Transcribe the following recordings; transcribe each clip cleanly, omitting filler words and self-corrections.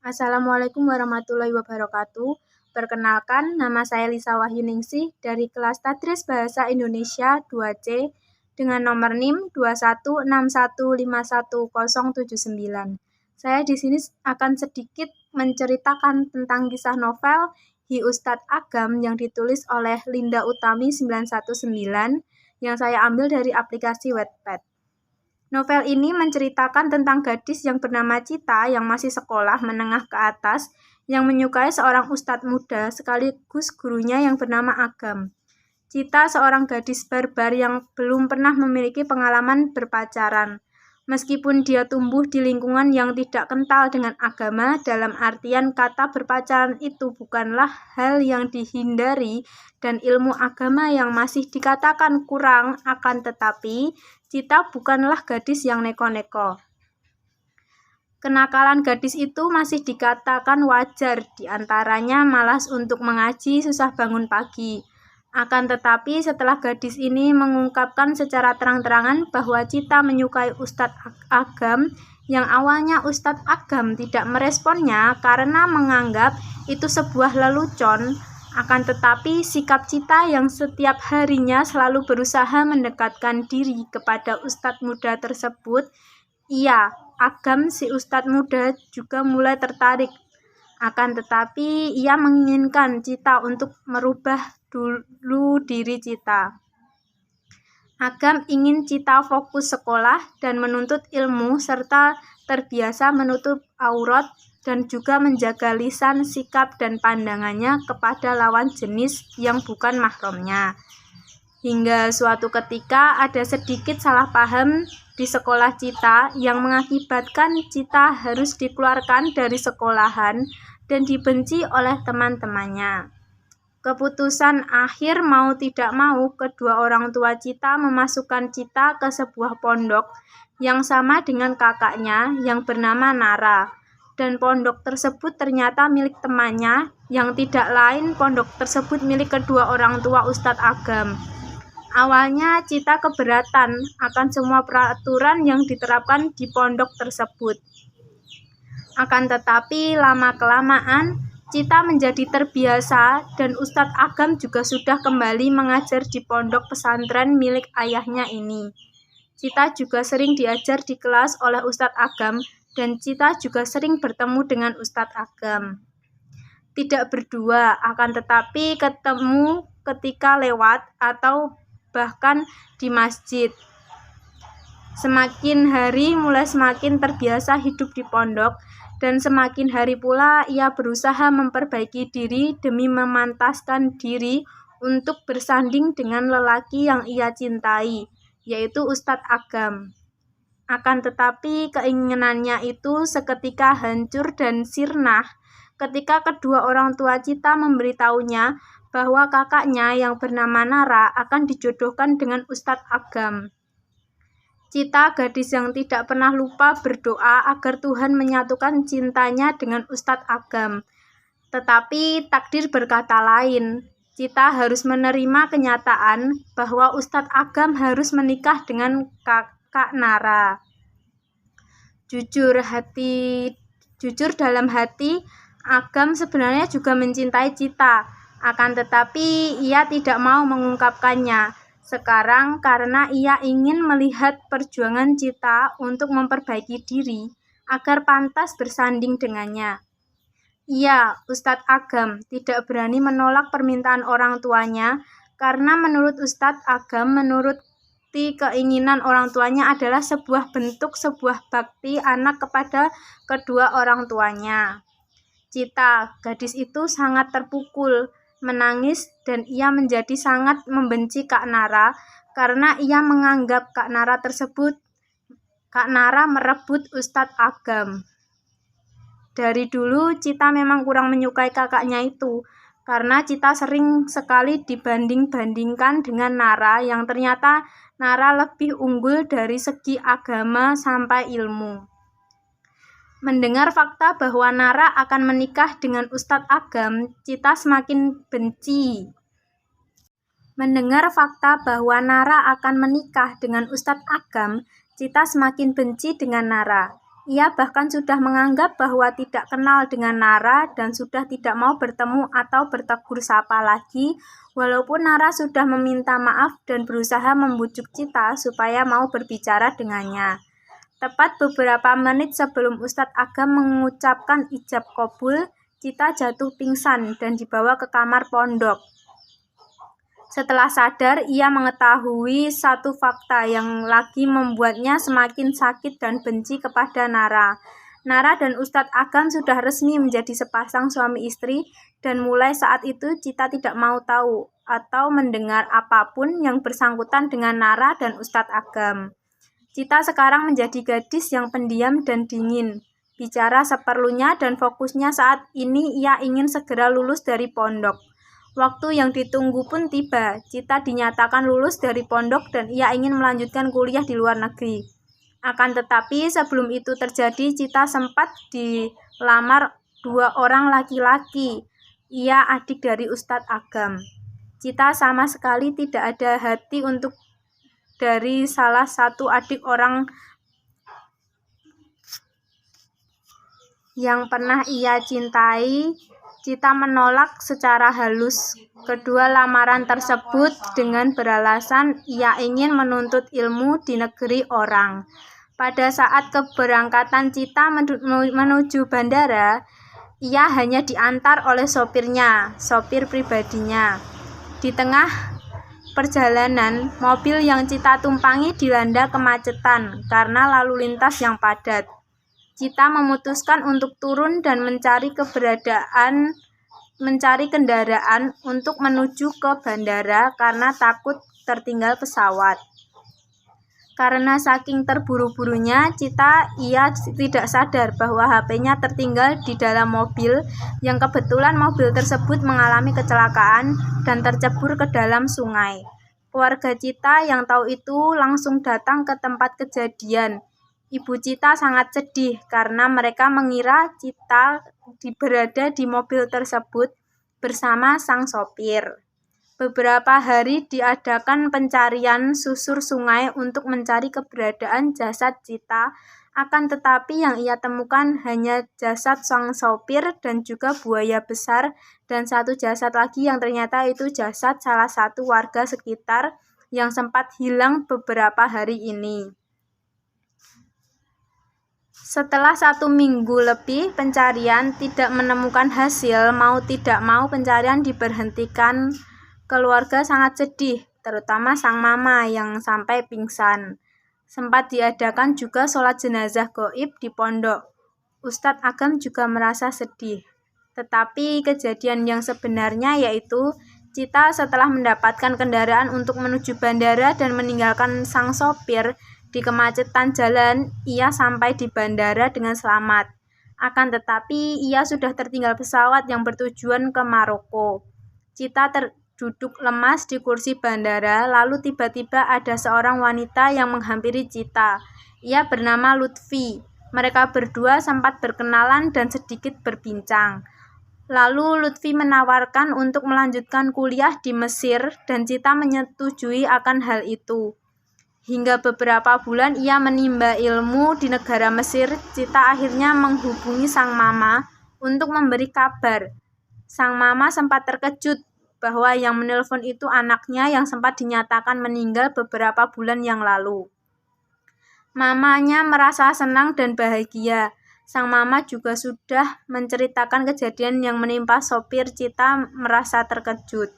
Assalamualaikum warahmatullahi wabarakatuh. Perkenalkan, nama saya Lisa Wahyuningsih dari kelas Tadris Bahasa Indonesia 2C dengan nomor NIM 216151079. Saya di sini akan sedikit menceritakan tentang kisah novel Hi Ustadz Agam yang ditulis oleh Linda Utami 919 yang saya ambil dari aplikasi Wattpad. Novel ini menceritakan tentang gadis yang bernama Cita yang masih sekolah menengah ke atas yang menyukai seorang ustadz muda sekaligus gurunya yang bernama Agam. Cita seorang gadis barbar yang belum pernah memiliki pengalaman berpacaran. Meskipun dia tumbuh di lingkungan yang tidak kental dengan agama, dalam artian kata berpacaran itu bukanlah hal yang dihindari dan ilmu agama yang masih dikatakan kurang, akan tetapi Cita bukanlah gadis yang neko-neko. Kenakalan gadis itu masih dikatakan wajar, diantaranya malas untuk mengaji, susah bangun pagi. Akan tetapi setelah gadis ini mengungkapkan secara terang-terangan bahwa Cita menyukai Ustadz Agam, yang awalnya Ustadz Agam tidak meresponnya karena menganggap itu sebuah lelucon, akan tetapi sikap Cita yang setiap harinya selalu berusaha mendekatkan diri kepada Ustadz muda tersebut, Agam si Ustadz muda juga mulai tertarik. Akan tetapi ia menginginkan Cita untuk merubah dulu diri Cita. Agam ingin Cita fokus sekolah dan menuntut ilmu serta terbiasa menutup aurat dan juga menjaga lisan, sikap, dan pandangannya kepada lawan jenis yang bukan mahramnya. Hingga suatu ketika ada sedikit salah paham di sekolah Cita yang mengakibatkan Cita harus dikeluarkan dari sekolahan dan dibenci oleh teman-temannya. Keputusan akhir mau tidak mau kedua orang tua Cita memasukkan Cita ke sebuah pondok yang sama dengan kakaknya yang bernama Nara. Dan pondok tersebut ternyata milik temannya, yang tidak lain pondok tersebut milik kedua orang tua Ustadz Agam. Awalnya Cita keberatan akan semua peraturan yang diterapkan di pondok tersebut. Akan tetapi lama-kelamaan Cita menjadi terbiasa dan Ustadz Agam juga sudah kembali mengajar di pondok pesantren milik ayahnya ini. Cita juga sering diajar di kelas oleh Ustadz Agam dan Cita juga sering bertemu dengan Ustadz Agam. Tidak berdua, akan tetapi ketemu ketika lewat atau bahkan di masjid. Semakin hari mulai semakin terbiasa hidup di pondok dan semakin hari pula ia berusaha memperbaiki diri demi memantaskan diri untuk bersanding dengan lelaki yang ia cintai, yaitu Ustadz Agam. Akan tetapi keinginannya itu seketika hancur dan sirna ketika kedua orang tua Cita memberitahunya bahwa kakaknya yang bernama Nara akan dijodohkan dengan Ustadz Agam. Cita, gadis yang tidak pernah lupa berdoa agar Tuhan menyatukan cintanya dengan Ustadz Agam. Tetapi takdir berkata lain. Cita harus menerima kenyataan bahwa Ustadz Agam harus menikah dengan Kak Nara. Jujur dalam hati, Agam sebenarnya juga mencintai Cita, akan tetapi ia tidak mau mengungkapkannya sekarang karena ia ingin melihat perjuangan Cita untuk memperbaiki diri agar pantas bersanding dengannya. Ustadz Agam tidak berani menolak permintaan orang tuanya karena menurut Ustadz Agam keinginan orang tuanya adalah sebuah bakti anak kepada kedua orang tuanya. Cita, gadis itu sangat terpukul, menangis dan ia menjadi sangat membenci Kak Nara karena ia menganggap Kak Nara merebut Ustadz Agam. Dari dulu Cita memang kurang menyukai kakaknya itu, karena Cita sering sekali dibanding-bandingkan dengan Nara yang ternyata Nara lebih unggul dari segi agama sampai ilmu. Mendengar fakta bahwa Nara akan menikah dengan Ustadz Agam, Cita semakin benci. Cita semakin benci dengan Nara. Ia bahkan sudah menganggap bahwa tidak kenal dengan Nara dan sudah tidak mau bertemu atau bertegur sapa lagi, walaupun Nara sudah meminta maaf dan berusaha membujuk Cita supaya mau berbicara dengannya. Tepat beberapa menit sebelum Ustadz Agam mengucapkan ijab kabul, Cita jatuh pingsan dan dibawa ke kamar pondok. Setelah sadar, ia mengetahui satu fakta yang lagi membuatnya semakin sakit dan benci kepada Nara. Nara dan Ustadz Agam sudah resmi menjadi sepasang suami istri, dan mulai saat itu Cita tidak mau tahu atau mendengar apapun yang bersangkutan dengan Nara dan Ustadz Agam. Cita sekarang menjadi gadis yang pendiam dan dingin, bicara seperlunya dan fokusnya saat ini ia ingin segera lulus dari pondok. Waktu yang ditunggu pun tiba. Cita dinyatakan lulus dari pondok dan ia ingin melanjutkan kuliah di luar negeri. Akan tetapi sebelum itu terjadi, Cita sempat dilamar 2 orang laki-laki. Ia adik dari Ustadz Agam. Cita sama sekali tidak ada hati untuk dari salah satu adik orang yang pernah ia cintai. Cita menolak secara halus kedua lamaran tersebut dengan beralasan ia ingin menuntut ilmu di negeri orang. Pada saat keberangkatan Cita menuju bandara, ia hanya diantar oleh sopirnya, sopir pribadinya. Di tengah perjalanan, mobil yang Cita tumpangi dilanda kemacetan karena lalu lintas yang padat. Cita memutuskan untuk turun dan mencari kendaraan untuk menuju ke bandara karena takut tertinggal pesawat. Karena saking terburu-burunya, ia tidak sadar bahwa HP-nya tertinggal di dalam mobil, yang kebetulan mobil tersebut mengalami kecelakaan dan tercebur ke dalam sungai. Keluarga Cita yang tahu itu langsung datang ke tempat kejadian. Ibu Cita sangat sedih karena mereka mengira Cita berada di mobil tersebut bersama sang sopir. Beberapa hari diadakan pencarian susur sungai untuk mencari keberadaan jasad Cita, akan tetapi yang ia temukan hanya jasad sang sopir dan juga buaya besar, dan satu jasad lagi yang ternyata itu jasad salah satu warga sekitar yang sempat hilang beberapa hari ini. Setelah 1 minggu lebih pencarian tidak menemukan hasil, mau tidak mau pencarian diberhentikan. Keluarga sangat sedih, terutama sang mama yang sampai pingsan. Sempat diadakan juga sholat jenazah gaib di pondok. Ustadz Agam juga merasa sedih. Tetapi kejadian yang sebenarnya yaitu Cita setelah mendapatkan kendaraan untuk menuju bandara dan meninggalkan sang sopir di kemacetan jalan, ia sampai di bandara dengan selamat. Akan tetapi, ia sudah tertinggal pesawat yang bertujuan ke Maroko. Cita duduk lemas di kursi bandara, lalu tiba-tiba ada seorang wanita yang menghampiri Cita. Ia bernama Lutfi. Mereka berdua sempat berkenalan dan sedikit berbincang. Lalu Lutfi menawarkan untuk melanjutkan kuliah di Mesir dan Cita menyetujui akan hal itu. Hingga beberapa bulan ia menimba ilmu di negara Mesir, Cita akhirnya menghubungi sang mama untuk memberi kabar. Sang mama sempat terkejut bahwa yang menelpon itu anaknya yang sempat dinyatakan meninggal beberapa bulan yang lalu. Mamanya merasa senang dan bahagia. Sang mama juga sudah menceritakan kejadian yang menimpa sopir. Cita merasa terkejut.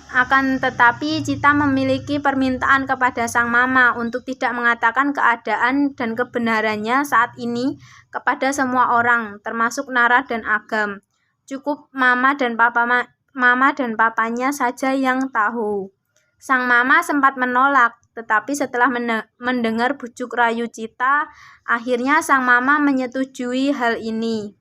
Akan tetapi Cita memiliki permintaan kepada sang mama untuk tidak mengatakan keadaan dan kebenarannya saat ini kepada semua orang, termasuk Nara dan Agam. Cukup mama dan papanya saja yang tahu. Sang mama sempat menolak, tetapi setelah mendengar bujuk rayu Cita, akhirnya sang mama menyetujui hal ini.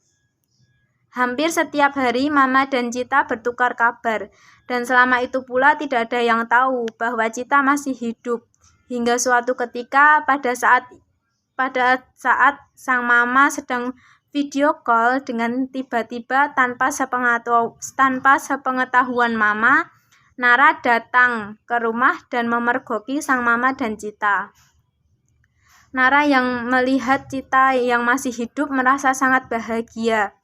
Hampir setiap hari Mama dan Cita bertukar kabar, dan selama itu pula tidak ada yang tahu bahwa Cita masih hidup. Hingga suatu ketika pada saat sang mama sedang video call dengan tiba-tiba tanpa sepengetahuan mama, Nara datang ke rumah dan memergoki sang mama dan Cita. Nara yang melihat Cita yang masih hidup merasa sangat bahagia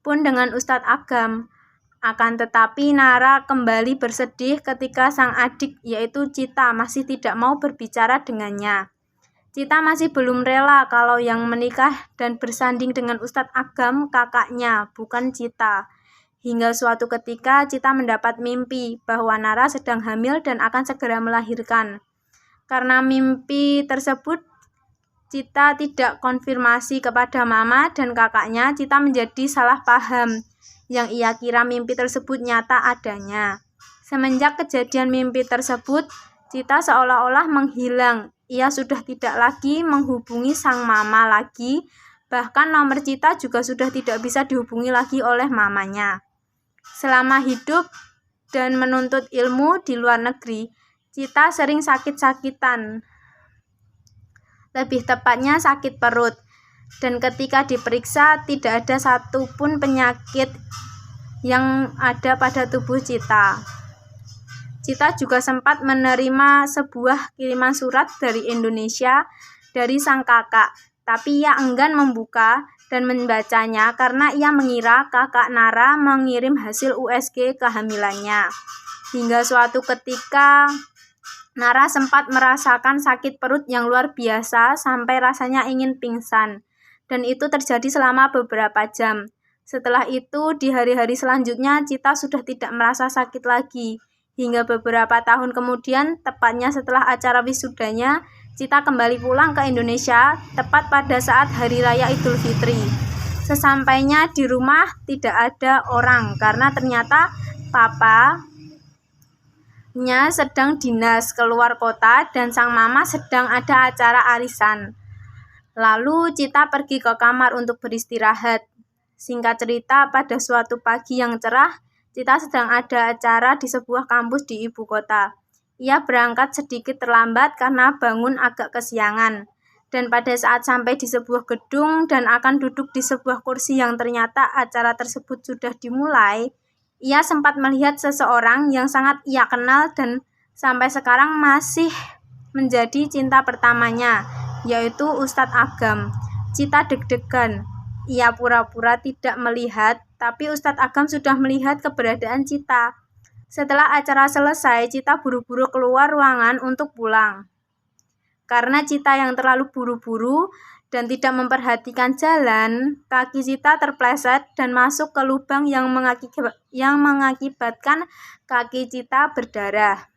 pun dengan Ustadz Agam. Akan tetapi Nara kembali bersedih ketika sang adik yaitu Cita masih tidak mau berbicara dengannya. Cita masih belum rela kalau yang menikah dan bersanding dengan Ustadz Agam kakaknya, bukan Cita. Hingga suatu ketika Cita mendapat mimpi bahwa Nara sedang hamil dan akan segera melahirkan. Karena mimpi tersebut Cita tidak konfirmasi kepada mama dan kakaknya, Cita menjadi salah paham yang ia kira mimpi tersebut nyata adanya. Semenjak kejadian mimpi tersebut, Cita seolah-olah menghilang. Ia sudah tidak lagi menghubungi sang mama lagi, bahkan nomor Cita juga sudah tidak bisa dihubungi lagi oleh mamanya. Selama hidup dan menuntut ilmu di luar negeri, Cita sering sakit-sakitan. Lebih tepatnya sakit perut. Dan ketika diperiksa tidak ada satupun penyakit yang ada pada tubuh Cita. Cita juga sempat menerima sebuah kiriman surat dari Indonesia dari sang kakak, tapi ia enggan membuka dan membacanya karena ia mengira kakak Nara mengirim hasil USG kehamilannya. Hingga suatu ketika Nara sempat merasakan sakit perut yang luar biasa sampai rasanya ingin pingsan, dan itu terjadi selama beberapa jam. Setelah itu, di hari-hari selanjutnya, Cita sudah tidak merasa sakit lagi. Hingga beberapa tahun kemudian, tepatnya setelah acara wisudanya, Cita kembali pulang ke Indonesia, tepat pada saat Hari Raya Idul Fitri. Sesampainya di rumah, tidak ada orang, karena ternyata papanya sedang dinas keluar kota dan sang mama sedang ada acara arisan. Lalu Cita pergi ke kamar untuk beristirahat. Singkat cerita, pada suatu pagi yang cerah, Cita sedang ada acara di sebuah kampus di ibu kota. Ia berangkat sedikit terlambat karena bangun agak kesiangan. Dan pada saat sampai di sebuah gedung dan akan duduk di sebuah kursi yang ternyata acara tersebut sudah dimulai, ia sempat melihat seseorang yang sangat ia kenal dan sampai sekarang masih menjadi cinta pertamanya, yaitu Ustadz Agam. Cita deg-degan. Ia pura-pura tidak melihat, tapi Ustadz Agam sudah melihat keberadaan Cita. Setelah acara selesai, Cita buru-buru keluar ruangan untuk pulang. Karena Cita yang terlalu buru-buru dan tidak memperhatikan jalan, kaki Cita terpleset dan masuk ke lubang yang mengakibatkan kaki Cita berdarah.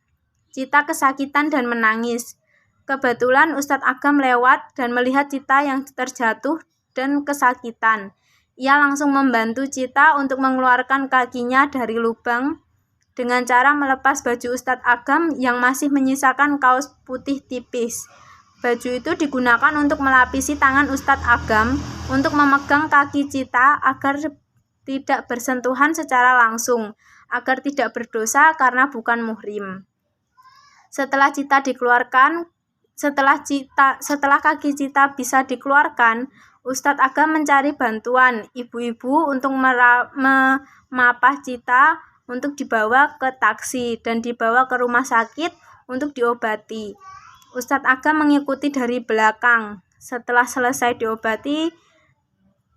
Cita kesakitan dan menangis. Kebetulan Ustadz Agam lewat dan melihat Cita yang terjatuh dan kesakitan. Ia langsung membantu Cita untuk mengeluarkan kakinya dari lubang dengan cara melepas baju Ustadz Agam yang masih menyisakan kaos putih tipis. Baju itu digunakan untuk melapisi tangan Ustadz Agam untuk memegang kaki Cita agar tidak bersentuhan secara langsung, agar tidak berdosa karena bukan muhrim. Setelah kaki Cita bisa dikeluarkan, Ustadz Agam mencari bantuan ibu-ibu untuk memapah Cita untuk dibawa ke taksi dan dibawa ke rumah sakit untuk diobati. Ustadz Agam mengikuti dari belakang. Setelah selesai diobati,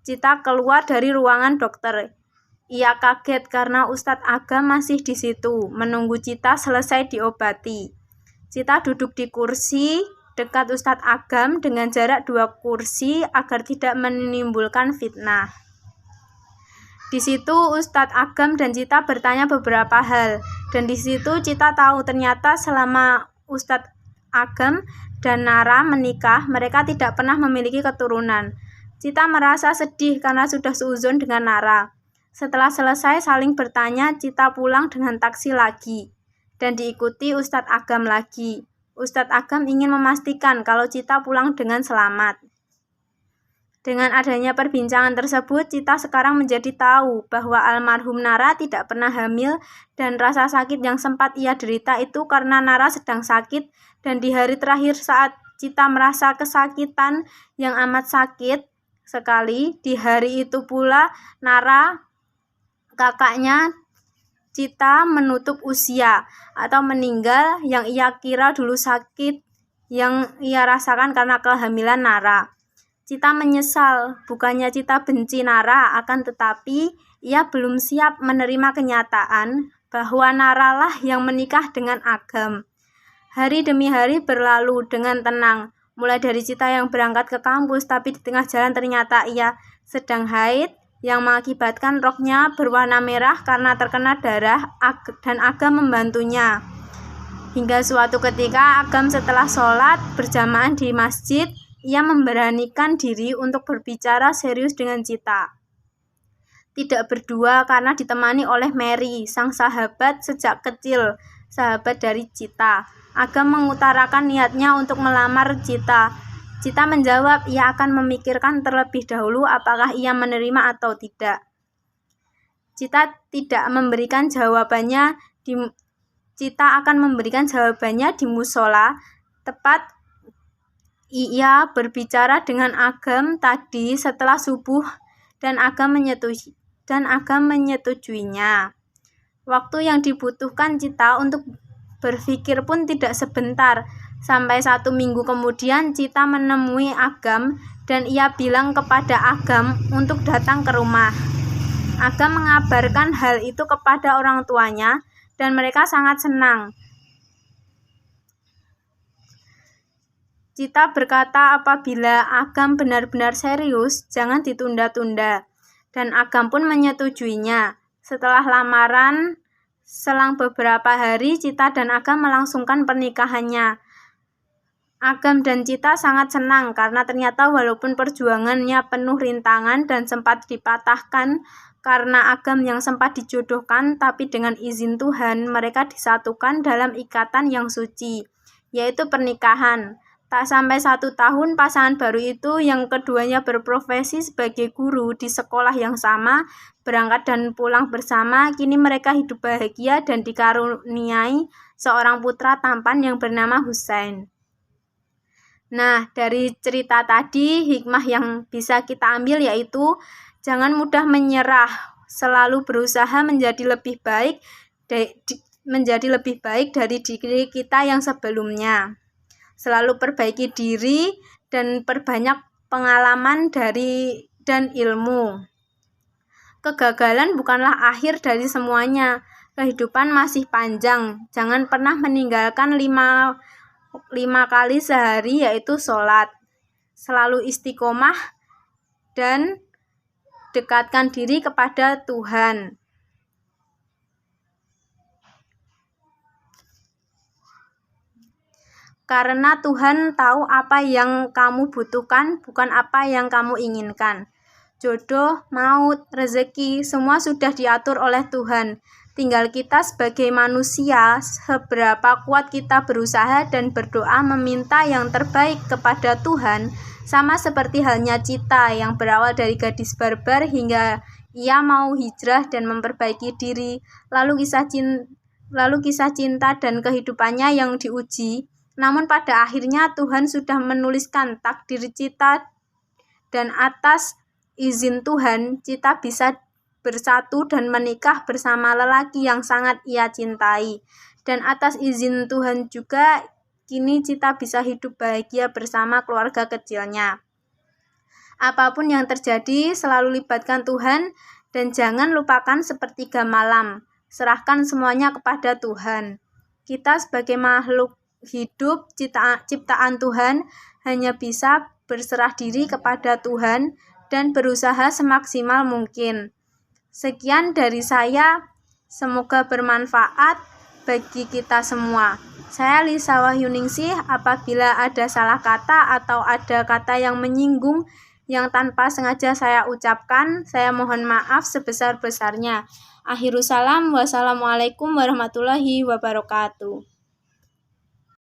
Cita keluar dari ruangan dokter. Ia kaget karena Ustadz Agam masih di situ, menunggu Cita selesai diobati. Cita duduk di kursi dekat Ustadz Agam dengan jarak 2 kursi agar tidak menimbulkan fitnah. Di situ Ustadz Agam dan Cita bertanya beberapa hal, dan di situ Cita tahu ternyata selama Ustadz Agam dan Nara menikah, mereka tidak pernah memiliki keturunan. Cita merasa sedih karena sudah seuzon dengan Nara. Setelah selesai saling bertanya, Cita pulang dengan taksi lagi, dan diikuti Ustadz Agam lagi. Ustadz Agam ingin memastikan kalau Cita pulang dengan selamat. Dengan adanya perbincangan tersebut, Cita sekarang menjadi tahu bahwa almarhum Nara tidak pernah hamil dan rasa sakit yang sempat ia derita itu karena Nara sedang sakit, dan di hari terakhir saat Cita merasa kesakitan yang amat sakit sekali, di hari itu pula Nara, kakaknya Cita, menutup usia atau meninggal yang ia kira dulu sakit yang ia rasakan karena kehamilan Nara. Cita menyesal, bukannya Cita benci Nara, akan tetapi ia belum siap menerima kenyataan bahwa Nara lah yang menikah dengan Agam. Hari demi hari berlalu dengan tenang, mulai dari Cita yang berangkat ke kampus, tapi di tengah jalan ternyata ia sedang haid, yang mengakibatkan roknya berwarna merah karena terkena darah, dan Agam membantunya. Hingga suatu ketika Agam setelah sholat berjamaah di masjid, ia memberanikan diri untuk berbicara serius dengan Cita. Tidak berdua karena ditemani oleh Mary, sang sahabat sejak kecil, sahabat dari Cita. Agam mengutarakan niatnya untuk melamar Cita. Cita menjawab ia akan memikirkan terlebih dahulu apakah ia menerima atau tidak. Cita akan memberikan jawabannya di musola, tepat ia berbicara dengan Agam tadi setelah subuh dan Agam menyetujuinya. Waktu yang dibutuhkan Cita untuk berpikir pun tidak sebentar. Sampai 1 minggu kemudian Cita menemui Agam dan ia bilang kepada Agam untuk datang ke rumah. Agam mengabarkan hal itu kepada orang tuanya dan mereka sangat senang. Cita berkata apabila Agam benar-benar serius, jangan ditunda-tunda. Dan Agam pun menyetujuinya. Setelah lamaran, selang beberapa hari, Cita dan Agam melangsungkan pernikahannya. Agam dan Cita sangat senang karena ternyata walaupun perjuangannya penuh rintangan dan sempat dipatahkan karena Agam yang sempat dijodohkan, tapi dengan izin Tuhan mereka disatukan dalam ikatan yang suci, yaitu pernikahan. Tak sampai 1 tahun pasangan baru itu yang keduanya berprofesi sebagai guru di sekolah yang sama, berangkat dan pulang bersama, kini mereka hidup bahagia dan dikaruniai seorang putra tampan yang bernama Husain. Nah, dari cerita tadi hikmah yang bisa kita ambil yaitu jangan mudah menyerah, selalu berusaha menjadi lebih baik dari diri kita yang sebelumnya. Selalu perbaiki diri dan perbanyak pengalaman dan ilmu. Kegagalan bukanlah akhir dari semuanya. Kehidupan masih panjang. Jangan pernah meninggalkan 5 kali sehari yaitu sholat. Selalu istiqomah dan dekatkan diri kepada Tuhan. Karena Tuhan tahu apa yang kamu butuhkan, bukan apa yang kamu inginkan. Jodoh, maut, rezeki, semua sudah diatur oleh Tuhan. Tinggal kita sebagai manusia, seberapa kuat kita berusaha dan berdoa meminta yang terbaik kepada Tuhan, sama seperti halnya Cita yang berawal dari gadis barbar hingga ia mau hijrah dan memperbaiki diri, lalu kisah cinta dan kehidupannya yang diuji. Namun pada akhirnya Tuhan sudah menuliskan takdir Cita dan atas izin Tuhan, Cita bisa bersatu dan menikah bersama lelaki yang sangat ia cintai. Dan atas izin Tuhan juga, kini Cita bisa hidup bahagia bersama keluarga kecilnya. Apapun yang terjadi, selalu libatkan Tuhan dan jangan lupakan sepertiga malam. Serahkan semuanya kepada Tuhan. Kita sebagai makhluk hidup ciptaan Tuhan hanya bisa berserah diri kepada Tuhan dan berusaha semaksimal mungkin. Sekian dari saya, semoga bermanfaat bagi kita semua. Saya Lisa Wahyuningsih. Apabila ada salah kata atau ada kata yang menyinggung yang tanpa sengaja saya ucapkan, saya mohon maaf sebesar-besarnya. Akhirus salam, wassalamualaikum warahmatullahi wabarakatuh.